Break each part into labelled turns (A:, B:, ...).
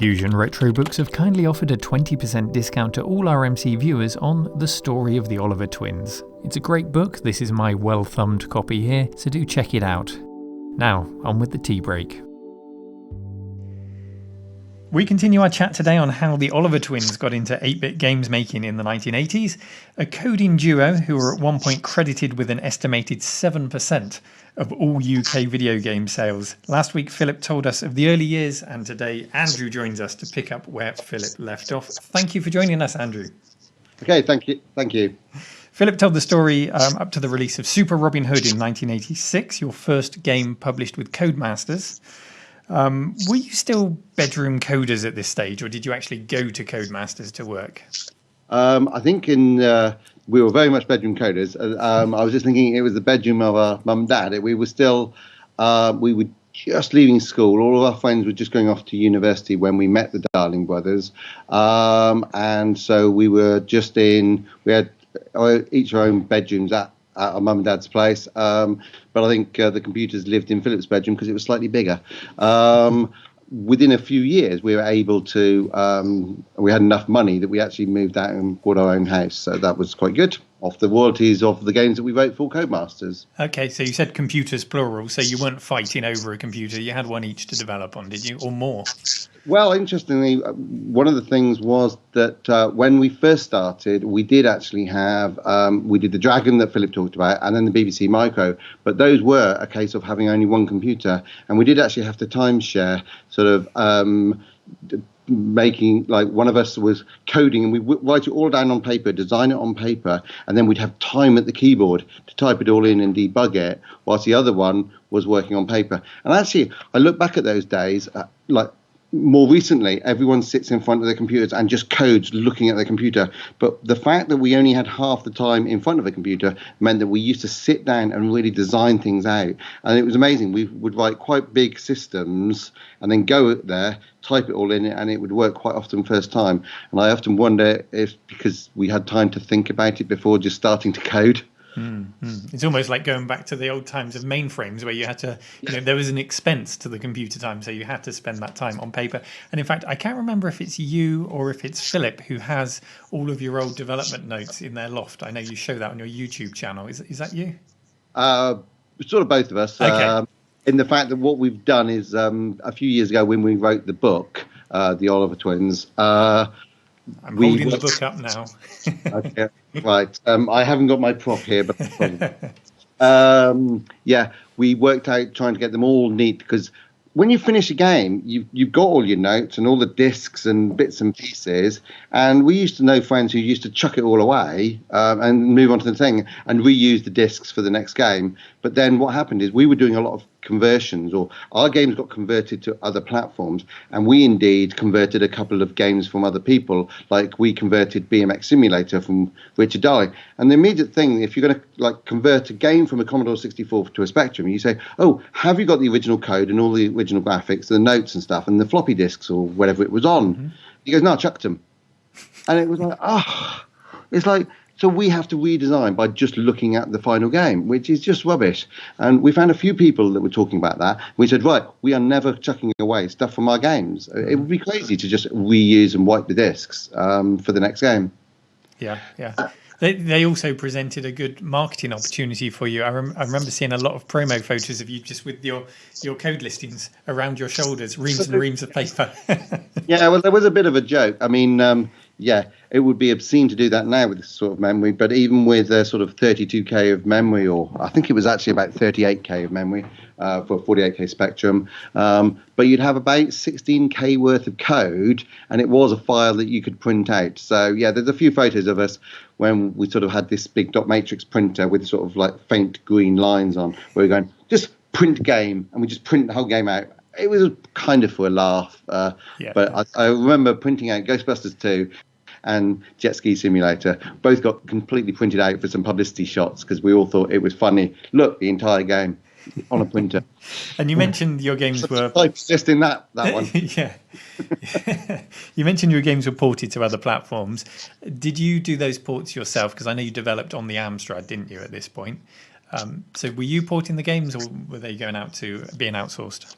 A: Fusion Retro Books have kindly offered a 20% discount to all RMC viewers on The Story of the Oliver Twins. It's a great book, this is my well-thumbed copy here, so do check it out. Now, on with the tea break. We continue our chat today on how the Oliver Twins got into 8-bit games making in the 1980s, a coding duo who were at one point credited with an estimated 7% of all UK video game sales. Last week Philip told us of the early years, and today Andrew joins us to pick up where Philip left off. Thank you for joining us, Andrew.
B: Okay, thank you.
A: Philip told the story up to the release of Super Robin Hood in 1986, your first game published with Codemasters. Were you still bedroom coders at this stage, or did you actually go to Codemasters to work?
B: I think we were very much bedroom coders. I was just thinking it was the bedroom of our mum and dad. We were just leaving school. All of our friends were just going off to university when we met the Darling brothers. And so we had each our own bedrooms at our mum and dad's place. But I think the computers lived in Philip's bedroom because it was slightly bigger. Within a few years, we were able to, we had enough money that we actually moved out and bought our own house. So that was quite good, off the royalties of the games that we wrote for Codemasters.
A: Okay, so you said computers plural, so you weren't fighting over a computer. You had one each to develop on, did you, or more?
B: Well, interestingly, one of the things was that when we first started, we did actually have, we did the Dragon that Philip talked about, and then the BBC Micro, but those were a case of having only one computer, and we did actually have to timeshare, sort of making, like, one of us was coding, and we write it all down on paper, design it on paper, and then we'd have time at the keyboard to type it all in and debug it, whilst the other one was working on paper. And actually, I look back at those days, more recently, everyone sits in front of their computers and just codes looking at their computer. But the fact that we only had half the time in front of a computer meant that we used to sit down and really design things out. And it was amazing. We would write quite big systems and then go there, type it all in, and it would work quite often first time. And I often wonder if because we had time to think about it before just starting to code.
A: It's almost like going back to the old times of mainframes where you had to, there was an expense to the computer time, so you had to spend that time on paper. And in fact, I can't remember if it's you or if it's Philip who has all of your old development notes in their loft. I know you show that on your YouTube channel. Is that you?
B: Sort of both of us.
A: Okay.
B: In the fact that what we've done is a few years ago when we wrote the book, The Oliver Twins,
A: I'm holding the book up now.
B: Okay, right. I haven't got my prop here, but we worked out trying to get them all neat, because when you finish a game, you've got all your notes and all the discs and bits and pieces. And we used to know friends who used to chuck it all away and move on to the thing and reuse the discs for the next game. But then what happened is we were doing a lot of conversions, or our games got converted to other platforms, and we indeed converted a couple of games from other people. Like we converted BMX Simulator from Richard Darling. And the immediate thing, if you're going to convert a game from a Commodore 64 to a Spectrum, you say, oh, have you got the original code and all the original graphics, the notes and stuff, and the floppy disks or whatever it was on? Mm-hmm. He goes, no, I chucked them. And it was like, it's like, so we have to redesign by just looking at the final game, which is just rubbish. And we found a few people that were talking about that. We said, right, we are never chucking away stuff from our games. It would be crazy to just reuse and wipe the discs for the next game.
A: Yeah. They also presented a good marketing opportunity for you. I remember seeing a lot of promo photos of you just with your code listings around your shoulders, reams and reams of paper.
B: Yeah, well, there was a bit of a joke. I mean, it would be obscene to do that now with this sort of memory, but even with a sort of 32K of memory, or I think it was actually about 38K of memory for a 48K Spectrum, but you'd have about 16K worth of code, and it was a file that you could print out. So, yeah, there's a few photos of us when we sort of had this big dot matrix printer with sort of like faint green lines on, where we're going, just print game, and we just print the whole game out. It was kind of for a laugh, but I remember printing out Ghostbusters 2 and Jet Ski Simulator. Both got completely printed out for some publicity shots because we all thought it was funny. Look, the entire game on a printer.
A: And you mentioned your games were...
B: I persist in that one.
A: Yeah. You mentioned your games were ported to other platforms. Did you do those ports yourself? Because I know you developed on the Amstrad, didn't you, at this point? So were you porting the games, or were they going out to being outsourced?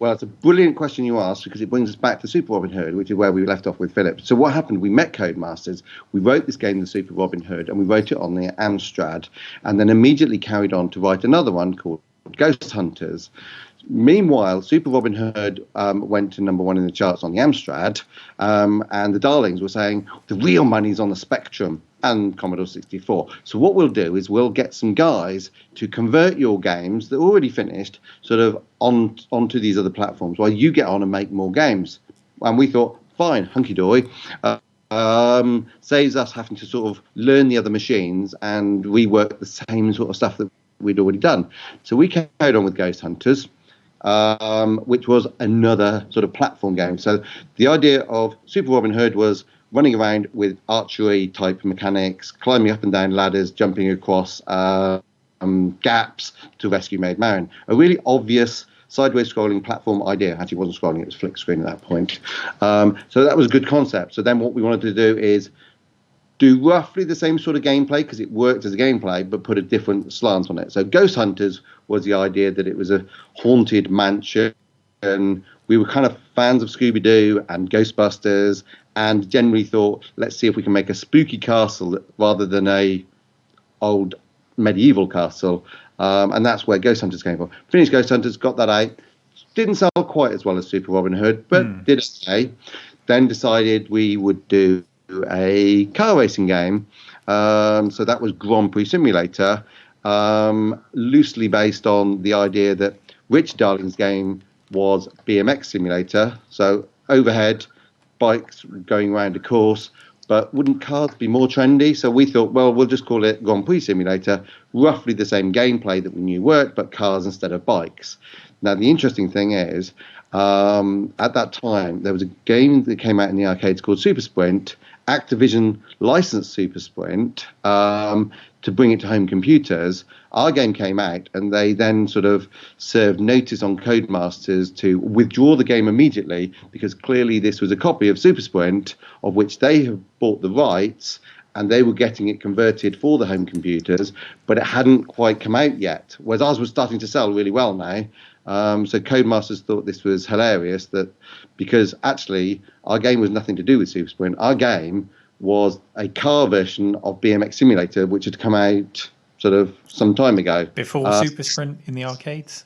B: Well, it's a brilliant question you asked because it brings us back to Super Robin Hood, which is where we left off with Philip. So what happened? We met Codemasters. We wrote this game, the Super Robin Hood, and we wrote it on the Amstrad, and then immediately carried on to write another one called Ghost Hunters. Meanwhile, Super Robin Hood went to #1 in the charts on the Amstrad, and the darlings were saying the real money's on the Spectrum and Commodore 64. So what we'll do is we'll get some guys to convert your games that are already finished sort of onto these other platforms while you get on and make more games. And we thought, fine, hunky-dory. Saves us having to sort of learn the other machines and rework the same sort of stuff that we'd already done. So we carried on with Ghost Hunters, which was another sort of platform game. So the idea of Super Robin Hood was running around with archery type mechanics, climbing up and down ladders, jumping across gaps to rescue Maid Marian. A really obvious sideways scrolling platform idea. Actually, it wasn't scrolling, it was flick screen at that point. So that was a good concept. So then what we wanted to do is do roughly the same sort of gameplay because it worked as a gameplay, but put a different slant on it. So Ghost Hunters was the idea that it was a haunted mansion, and we were kind of fans of Scooby-Doo and Ghostbusters, and generally thought, let's see if we can make a spooky castle rather than a old medieval castle. And that's where Ghost Hunters came from. Finished Ghost Hunters, got that out. Didn't sell quite as well as Super Robin Hood, but did okay. Then decided we would do a car racing game. So that was Grand Prix Simulator, loosely based on the idea that Rich Darling's game was BMX Simulator. So overhead, bikes going around a course, but wouldn't cars be more trendy? So we thought, well, we'll just call it Grand Prix Simulator, roughly the same gameplay that we knew worked, but cars instead of bikes. Now, the interesting thing is, at that time, there was a game that came out in the arcades called Super Sprint. Activision licensed Super Sprint to bring it to home computers. Our game came out, and they then sort of served notice on Codemasters to withdraw the game immediately because clearly this was a copy of Super Sprint, of which they have bought the rights, and they were getting it converted for the home computers, but it hadn't quite come out yet, whereas ours was starting to sell really well now. So Codemasters thought this was hilarious, that because actually our game was nothing to do with Super Sprint. Our game was a car version of BMX Simulator, which had come out sort of some time ago.
A: Before Super Sprint in the arcades?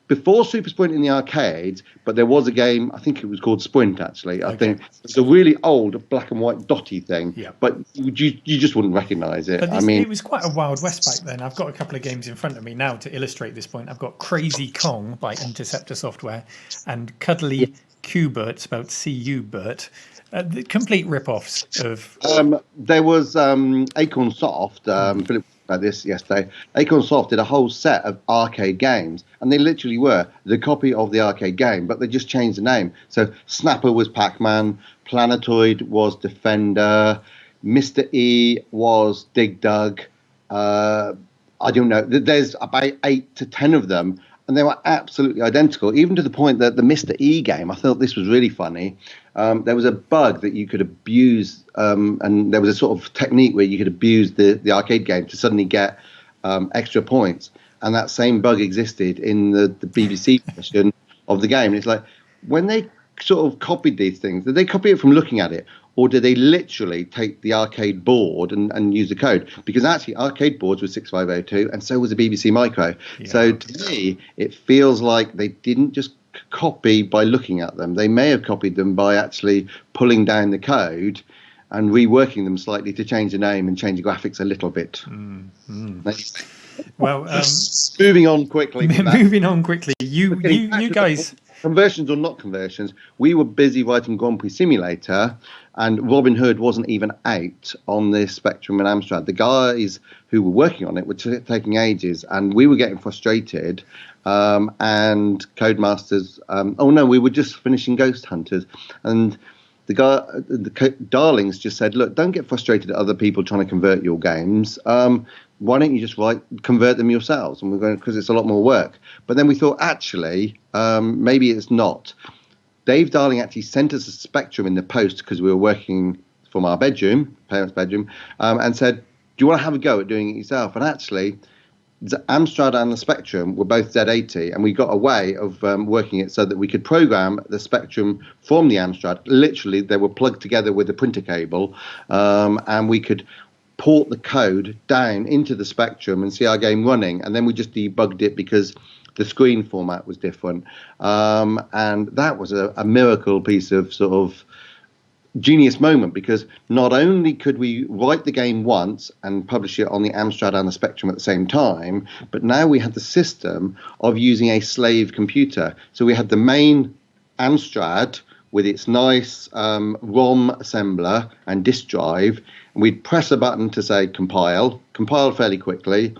B: Before Super Sprint in the arcades, but there was a game, I think it was called Sprint, actually. I think it's a really old black and white dotty thing, but you just wouldn't recognise it.
A: But it was quite a Wild West back then. I've got a couple of games in front of me now to illustrate this point. I've got Crazy Kong by Interceptor Software and Cuddly Q-Bert, spelled C-U-Bert. The complete rip-offs of...
B: there was Acorn Soft, Philip about this yesterday. Acorn Soft did a whole set of arcade games, and they literally were the copy of the arcade game, but they just changed the name. So Snapper was Pac-Man, Planetoid was Defender, Mr. E was Dig Dug. I don't know. There's about 8 to 10 of them, and they were absolutely identical, even to the point that the Mr. E game, I thought this was really funny. There was a bug that you could abuse, and there was a sort of technique where you could abuse the arcade game to suddenly get extra points. And that same bug existed in the BBC version of the game. And it's like, when they sort of copied these things, did they copy it from looking at it? Or did they literally take the arcade board and use the code? Because actually, arcade boards were 6502, and so was the BBC Micro. Yeah. So to me, it feels like they didn't just copy by looking at them. They may have copied them by actually pulling down the code and reworking them slightly to change the name and change the graphics a little bit.
A: Well,
B: moving on quickly.
A: Moving on quickly. You guys.
B: Conversions or not conversions, we were busy writing Grand Prix Simulator, and Robin Hood wasn't even out on the Spectrum and Amstrad. The guys who were working on it were taking ages, and we were getting frustrated. And Codemasters, we were just finishing Ghost Hunters, and the darlings just said, look, don't get frustrated at other people trying to convert your games. Why don't you just convert them yourselves? And we're going, because it's a lot more work. But then we thought, actually, maybe it's not. Dave Darling actually sent us a Spectrum in the post because we were working from our bedroom, parents' bedroom, and said, do you want to have a go at doing it yourself? And actually, the Amstrad and the Spectrum were both Z80, and we got a way of working it so that we could program the Spectrum from the Amstrad. Literally, they were plugged together with a printer cable, and we could port the code down into the Spectrum and see our game running. And then we just debugged it because the screen format was different. And that was a miracle piece of sort of genius moment, because not only could we write the game once and publish it on the Amstrad and the Spectrum at the same time, but now we had the system of using a slave computer. So we had the main Amstrad with its nice ROM assembler and disk drive, and we'd press a button to say compile fairly quickly.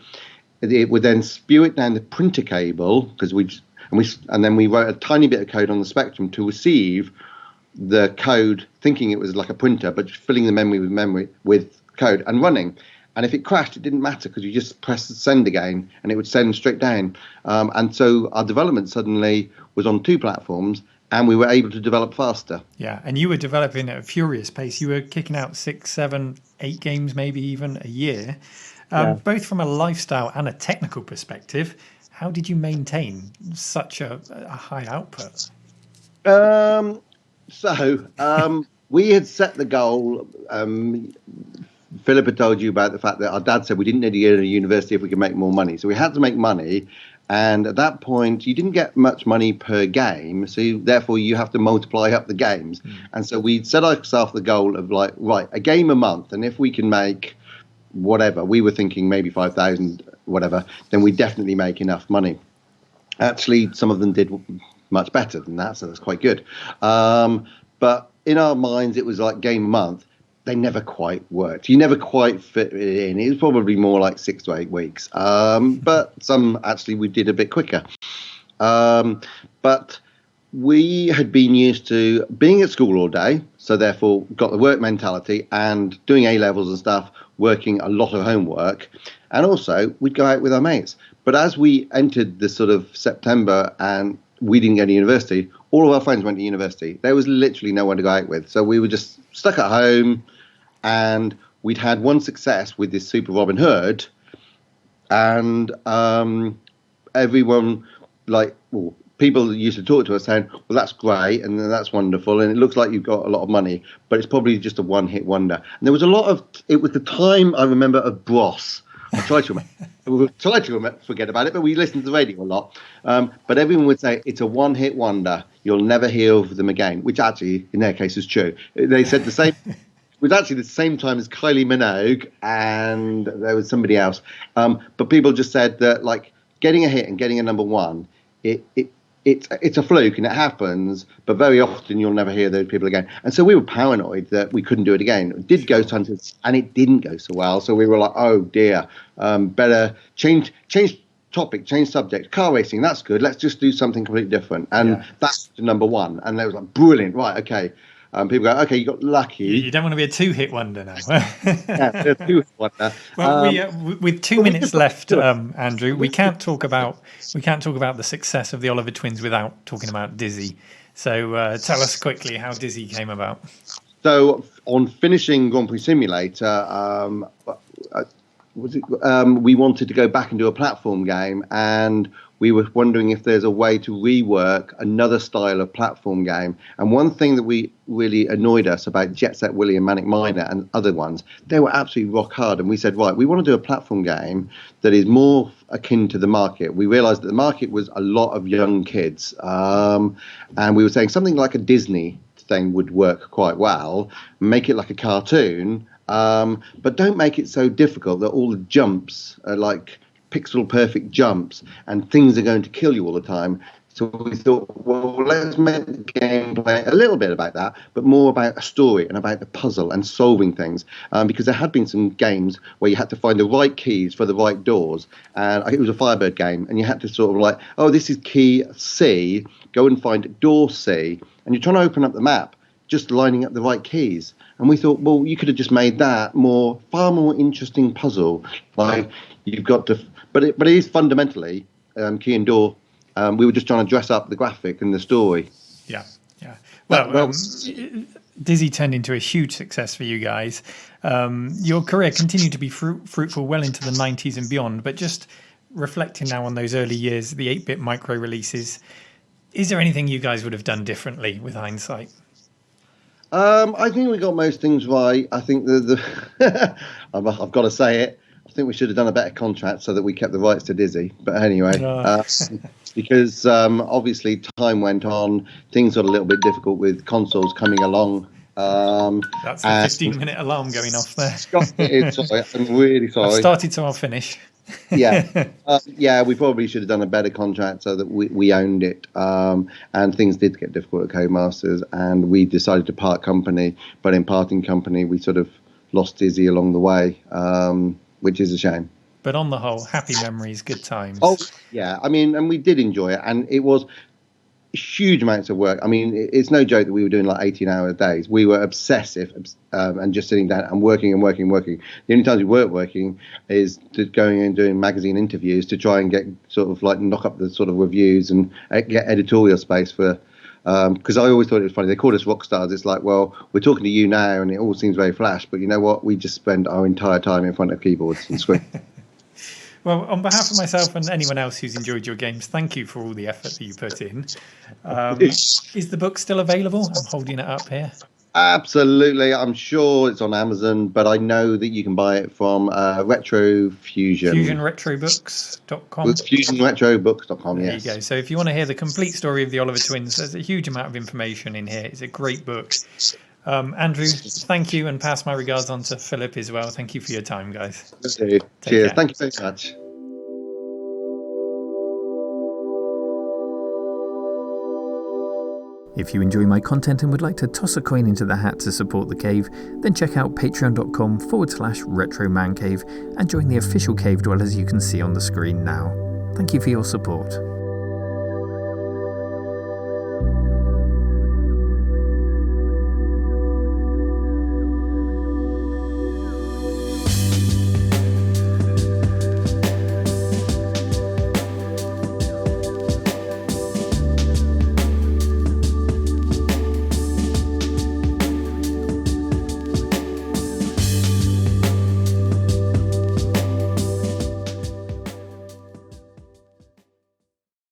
B: It would then spew it down the printer cable, and then we wrote a tiny bit of code on the Spectrum to receive the code, thinking it was like a printer, but just filling the memory with code and running. And if it crashed, it didn't matter, because you just press send again and it would send straight down. And so our development suddenly was on 2 platforms, and we were able to develop faster.
A: Yeah, and you were developing at a furious pace. You were kicking out 6, 7, 8 games, maybe even a year, both from a lifestyle and a technical perspective. How did you maintain such a high output?
B: So we had set the goal. Philip had told you about the fact that our dad said we didn't need to go to university if we could make more money. So we had to make money. And at that point, you didn't get much money per game. So therefore, you have to multiply up the games. And so we set ourselves the goal of like, right, a game a month. And if we can make whatever, we were thinking maybe 5,000, whatever, then we definitely make enough money. Actually, some of them did much better than that, so that's quite good. But in our minds, it was like game a month. They never quite worked. You never quite fit it in. It was probably more like 6 to 8 weeks. But some actually we did a bit quicker. But we had been used to being at school all day, so therefore got the work mentality and doing A-levels and stuff, working a lot of homework. And also we'd go out with our mates. But as we entered the sort of September and we didn't go to university, all of our friends went to university. There was literally no one to go out with. So we were just stuck at home, and we'd had one success with this Super Robin Hood, and everyone, people used to talk to us saying, well, that's great, and that's wonderful, and it looks like you've got a lot of money, but it's probably just a one-hit wonder. And there was a lot of, it was the time, I remember, of Bros. I tried to forget about it, but we listened to the radio a lot. But everyone would say it's a one-hit wonder. You'll never hear of them again, which actually, in their case, is true. They said the same. It was actually the same time as Kylie Minogue, and there was somebody else. But people just said that, like, getting a hit and getting a number one, it's a fluke and it happens, but very often you'll never hear those people again. And so we were paranoid that we couldn't do it again. We did Ghost Hunters, and it didn't go so well. So we were like, oh dear, better change topic, change subject. Car racing, that's good. Let's just do something completely different. And that's the number one. And they was like, brilliant, right? Okay. People go, okay, you got lucky.
A: You don't want to be a 2-hit wonder now.
B: Yeah, a 2-hit wonder.
A: Well, with 2 minutes left, Andrew, we can't talk about the success of the Oliver Twins without talking about Dizzy. So tell us quickly how Dizzy came about.
B: So on finishing Grand Prix Simulator, we wanted to go back and do a platform game, and we were wondering if there's a way to rework another style of platform game. And one thing that really annoyed us about Jet Set Willy and Manic Miner and other ones, they were absolutely rock hard. And we said, right, we want to do a platform game that is more akin to the market. We realized that the market was a lot of young kids. And we were saying something like a Disney thing would work quite well. Make it like a cartoon, but don't make it so difficult that all the jumps are like pixel perfect jumps and things are going to kill you all the time. So we thought, well, let's make the gameplay a little bit about that, but more about a story and about the puzzle and solving things. Because there had been some games where you had to find the right keys for the right doors. And it was a Firebird game, and you had to sort of like, oh, this is key C, go and find door C. And you're trying to open up the map, just lining up the right keys. And we thought, well, you could have just made that far more interesting puzzle. Like you've got to, but it is fundamentally key and door. We were just trying to dress up the graphic and the story.
A: Yeah. Well, Dizzy turned into a huge success for you guys. Your career continued to be fruitful well into the 90s and beyond. But just reflecting now on those early years, the 8-bit micro releases, is there anything you guys would have done differently with hindsight?
B: I think we got most things right. I think I've got to say it. I think we should have done a better contract so that we kept the rights to Dizzy. But anyway, because obviously time went on, things got a little bit difficult with consoles coming along.
A: That's the 15-minute alarm going off there.
B: Sorry, I'm really sorry.
A: I've started, so I'll finish.
B: Yeah, we probably should have done a better contract so that we owned it. And things did get difficult at Codemasters, and we decided to part company. But in parting company, we sort of lost Dizzy along the way, which is a shame.
A: But on the whole, happy memories, good times.
B: Oh, yeah. I mean, and we did enjoy it, and it was huge amounts of work. I mean, it's no joke that we were doing like 18-hour days. We were obsessive and just sitting down and working. The only times we weren't working is going and doing magazine interviews to try and get sort of like knock up the sort of reviews and get editorial space for. Because I always thought it was funny. They called us rock stars. It's like, well, we're talking to you now, and it all seems very flash. But you know what? We just spend our entire time in front of keyboards and screens.
A: Well, on behalf of myself and anyone else who's enjoyed your games, thank you for all the effort that you put in. Is the book still available? I'm holding it up here.
B: Absolutely. I'm sure it's on Amazon, but I know that you can buy it from Retro Fusion.
A: FusionRetroBooks.com.
B: FusionRetroBooks.com, yes.
A: There you go. So if you want to hear the complete story of the Oliver Twins, there's a huge amount of information in here. It's a great book. Andrew, thank you, and pass my regards on to Philip as well. Thank you for your time, guys.
B: Cheers.
A: Care.
B: Thank you very much.
C: If you enjoy my content and would like to toss a coin into the hat to support the cave, then check out patreon.com/retromancave and join the official cave dwellers you can see on the screen now. Thank you for your support.